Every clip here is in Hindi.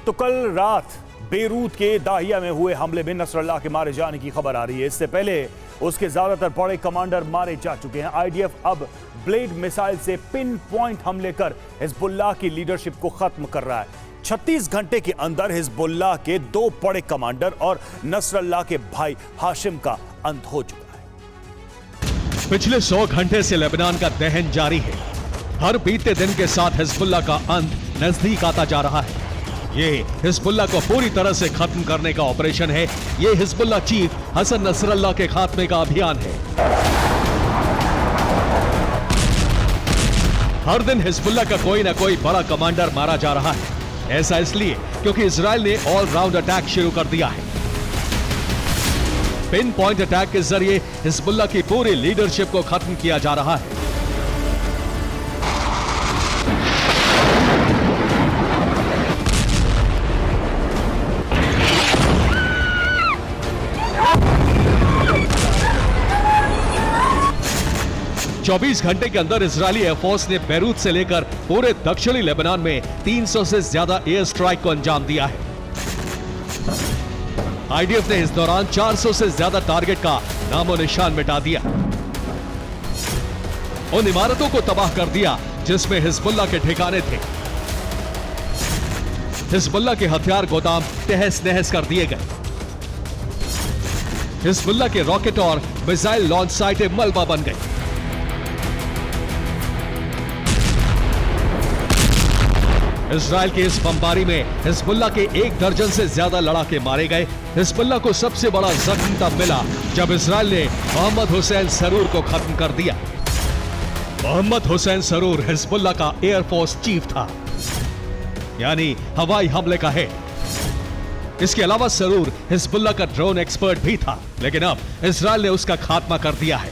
तो कल रात बेरूत के दाहिया में हुए हमले में नसरल्लाह के मारे जाने की खबर आ रही है। इससे पहले उसके ज्यादातर बड़े कमांडर मारे जा चुके हैं। आईडीएफ अब ब्लेड मिसाइल से पिन पॉइंट हमले कर हिजबुल्लाह की लीडरशिप को खत्म कर रहा है। 36 घंटे के अंदर हिजबुल्लाह के 2 बड़े कमांडर और नसरल्लाह के भाई हाशिम का अंत हो चुका है। पिछले 100 घंटे से लेबनान का दहन जारी है। हर बीते दिन के साथ हिजबुल्लाह का अंत नजदीक आता जा रहा है। ये हिजबुल्लाह को पूरी तरह से खत्म करने का ऑपरेशन है। ये हिजबुल्लाह चीफ हसन नसरल्लाह के खात्मे का अभियान है। हर दिन हिजबुल्लाह का कोई ना कोई बड़ा कमांडर मारा जा रहा है। ऐसा इसलिए क्योंकि इजराइल ने ऑल राउंड अटैक शुरू कर दिया है। पिन पॉइंट अटैक के जरिए हिजबुल्लाह की पूरी लीडरशिप को खत्म किया जा रहा है। चौबीस घंटे के अंदर इजरायली एयरफोर्स ने बेरूत से लेकर पूरे दक्षिणी लेबनान में 300 से ज्यादा एयर स्ट्राइक को अंजाम दिया है। आईडीएफ ने इस दौरान 400 से ज्यादा टारगेट का नामो निशान मिटा दिया। उन इमारतों को तबाह कर दिया जिसमें हिजबुल्लाह के ठिकाने थे। हिजबुल्लाह के हथियार गोदाम तहस नहस कर दिए गए। हिजबुल्लाह के रॉकेट और मिसाइल लॉन्च साइटें मलबा बन गई। इजराइल की इस बमबारी में हिजबुल्लाह के 1 दर्जन से ज्यादा लड़ाके मारे गए। हिजबुल्लाह को सबसे बड़ा जख्म तब मिला जब इजराइल ने मोहम्मद हुसैन सरूर को खत्म कर दिया। मोहम्मद हुसैन सरूर हिजबुल्लाह का एयरफोर्स चीफ था, यानी हवाई हमले का हेड। इसके अलावा सरूर हिजबुल्लाह का ड्रोन एक्सपर्ट भी था, लेकिन अब इजराइल ने उसका खात्मा कर दिया है।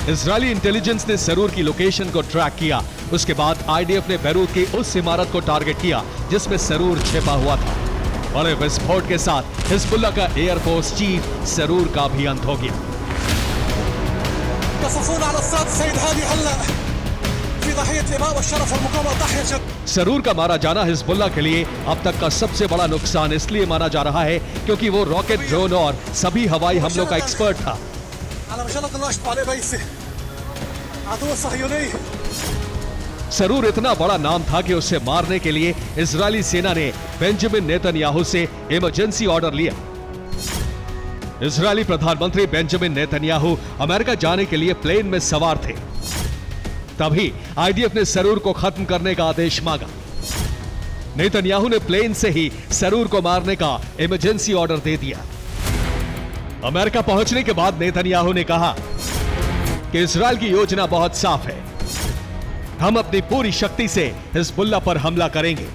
इजरायली इंटेलिजेंस ने सरूर की लोकेशन को ट्रैक किया। उसके बाद आईडीएफ ने बेरूत की उस इमारत को टारगेट किया जिसमें सरूर छिपा हुआ था। बड़े विस्फोट के साथ हिजबुल्लाह का एयरफोर्स चीफ सरूर का भी अंत हो गया। सरूर का मारा जाना हिजबुल्लाह के लिए अब तक का सबसे बड़ा नुकसान इसलिए माना जा रहा है क्योंकि वो रॉकेट, ड्रोन और सभी हवाई हमलों का एक्सपर्ट था। सरूर इतना बड़ा नाम था कि उसे मारने के लिए इजरायली सेना ने बेंजामिन नेतन्याहू से इमरजेंसी ऑर्डर लिया। इजरायली प्रधानमंत्री बेंजामिन नेतन्याहू अमेरिका जाने के लिए प्लेन में सवार थे। तभी आईडीएफ ने सरूर को खत्म करने का आदेश मांगा। नेतन्याहू ने प्लेन से ही सरूर को मारने का इमरजेंसी ऑर्डर दे दिया। अमेरिका पहुंचने के बाद नेतन्याहू ने कहा कि इजराइल की योजना बहुत साफ है। हम अपनी पूरी शक्ति से हिजबुल्लाह पर हमला करेंगे।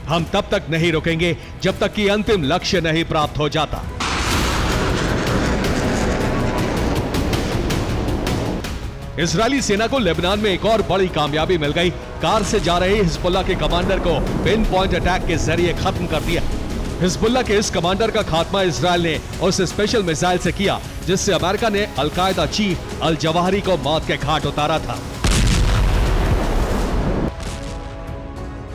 हम तब तक नहीं रुकेंगे जब तक कि अंतिम लक्ष्य नहीं प्राप्त हो जाता। इजरायली सेना को लेबनान में एक और बड़ी कामयाबी मिल गई। कार से जा रहे हिजबुल्लाह के कमांडर को पिन पॉइंट अटैक के जरिए खत्म कर दिया। हिजबुल्लाह के इस कमांडर का खात्मा इजराइल ने उस स्पेशल मिसाइल से किया जिससे अमेरिका ने अल-कायदा चीफ अल जवाहिरी को मौत के घाट उतारा था।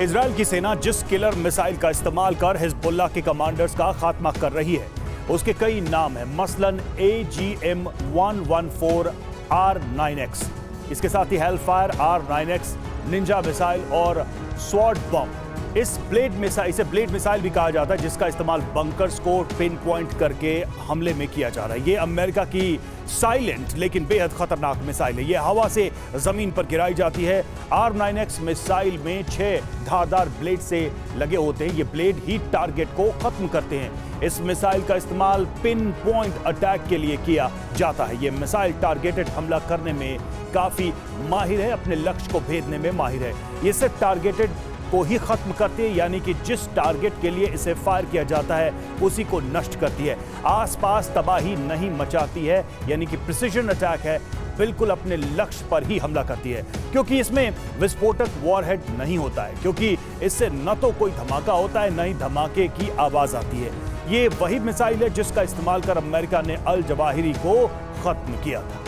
इजराइल की सेना जिस किलर मिसाइल का इस्तेमाल कर हिजबुल्लाह के कमांडर्स का खात्मा कर रही है उसके कई नाम हैं, मसलन AGM-114 R9X, इसके साथ ही हेलफायर R9X, निंजा मिसाइल और स्वॉर्ड बम। इसे ब्लेड मिसाइल भी कहा जाता है जिसका इस्तेमाल बंकर्स को पिन पॉइंट करके हमले में किया जा रहा है। ये अमेरिका की साइलेंट लेकिन बेहद खतरनाक मिसाइल है। ये हवा से जमीन पर गिराई जाती है। R9X मिसाइल में 6 धारदार ब्लेड से लगे होते हैं। ये ब्लेड ही टारगेट को खत्म करते हैं। इस मिसाइल का इस्तेमाल पिन पॉइंट अटैक के लिए किया जाता है। ये मिसाइल टारगेटेड हमला करने में काफी माहिर है, अपने लक्ष्य को भेदने में माहिर है। ये सिर्फ टारगेटेड को ही खत्म करती है, यानी कि जिस टारगेट के लिए इसे फायर किया जाता है उसी को नष्ट करती है। आसपास तबाही नहीं मचाती है, यानी कि प्रिसिजन अटैक है, बिल्कुल अपने लक्ष्य पर ही हमला करती है। क्योंकि इसमें विस्फोटक वॉरहेड नहीं होता है, क्योंकि इससे न तो कोई धमाका होता है न ही धमाके की आवाज आती है। ये वही मिसाइल है जिसका इस्तेमाल कर अमेरिका ने अल जवाहिरी को खत्म किया था।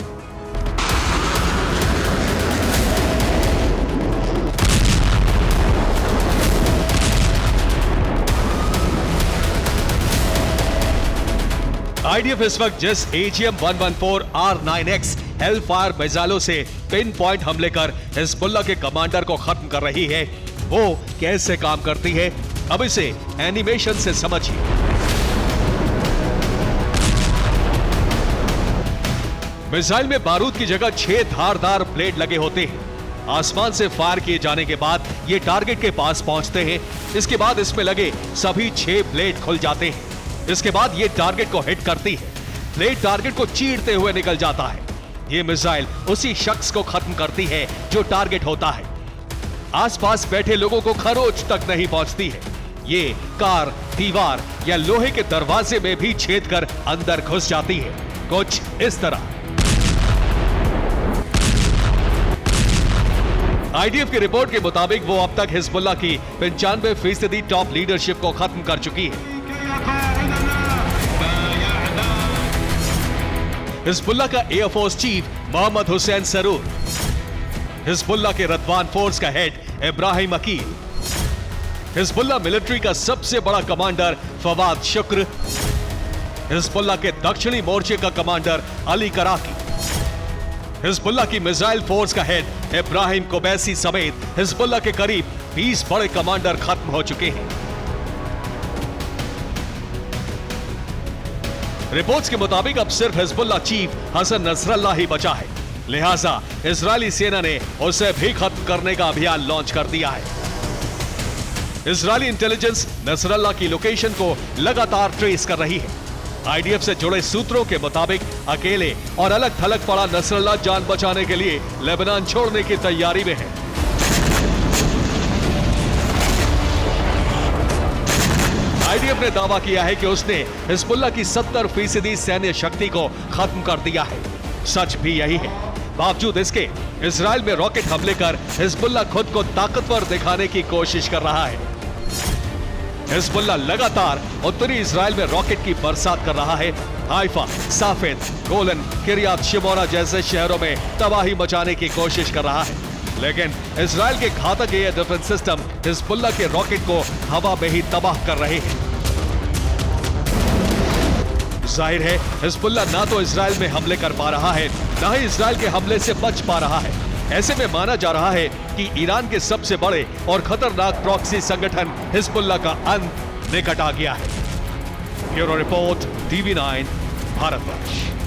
आईडीएफ इस वक्त जिस AGM-114R9X हेलफायर मिसाइलों से पिन पॉइंट हमले कर हिजबुल्लाह के कमांडर को खत्म कर रही है, वो कैसे काम करती है, अब इसे एनिमेशन से समझिए। मिसाइल में बारूद की जगह 6 धारदार ब्लेड लगे होते हैं। आसमान से फायर किए जाने के बाद ये टारगेट के पास पहुंचते हैं। इसके बाद इसमें लगे सभी 6 ब्लेड खुल जाते हैं। इसके बाद ये टारगेट को हिट करती है। ब्लेड टारगेट को चीरते हुए निकल जाता है। ये मिसाइल उसी शख्स को खत्म करती है जो टारगेट होता है। आसपास बैठे लोगों को खरोच तक नहीं पहुंचती है। ये कार, दीवार या लोहे के दरवाजे में भी छेद कर अंदर घुस जाती है, कुछ इस तरह। आईडीएफ की रिपोर्ट के मुताबिक वो अब तक हिजबुल्लाह की 95% टॉप लीडरशिप को खत्म कर चुकी है। हिजबुल्लाह का air force chief Mohammed Hussein Srour, Hezbollah के रदवान फोर्स का head Ibrahim Aqil, Hezbollah military का सबसे बड़ा कमांडर फवाद शुक्र, हिजबुल्लाह के दक्षिणी मोर्चे का कमांडर अली कराकी, हिजबुल्लाह की मिसाइल फोर्स का हेड इब्राहिम कुबैसी समेत हिजबुल्लाह के करीब 20 बड़े कमांडर खत्म हो चुके हैं। रिपोर्ट्स के मुताबिक अब सिर्फ हिजबुल्लाह चीफ हसन नसरल्लाह ही बचा है, लिहाजा इजरायली सेना ने उसे भी खत्म करने का अभियान लॉन्च कर दिया है। इजरायली इंटेलिजेंस नसरल्लाह की लोकेशन को लगातार ट्रेस कर रही है। आईडीएफ से जुड़े सूत्रों के मुताबिक अकेले और अलग थलग पड़ा नसरल्लाह जान बचाने के लिए लेबनान छोड़ने की तैयारी में है। आईडीएफ ने दावा किया है कि उसने हिजबुल्लाह की 70% सैन्य शक्ति को खत्म कर दिया है। सच भी यही है। बावजूद इसके इजराइल में रॉकेट हमले कर हिजबुल्लाह खुद को ताकतवर दिखाने की कोशिश कर रहा है। हिजबुल्लाह लगातार उत्तरी इजराइल में रॉकेट की बरसात कर रहा है। हाइफा, साफेद, गोलन, किरियात शिमोना जैसे शहरों में तबाही मचाने की कोशिश कर रहा है, लेकिन इजराइल के घातक एयर डिफेंस सिस्टम हिजबुल्लाह के रॉकेट को हवा में ही तबाह कर रहे हैं। जाहिर है हिजबुल्लाह ना तो इजराइल में हमले कर पा रहा है, ना ही इजराइल के हमले से बच पा रहा है। ऐसे में माना जा रहा है कि ईरान के सबसे बड़े और खतरनाक प्रॉक्सी संगठन हिजबुल्लाह का अंत निकट आ गया है। Bureau report, TV9, Bharatvarsh.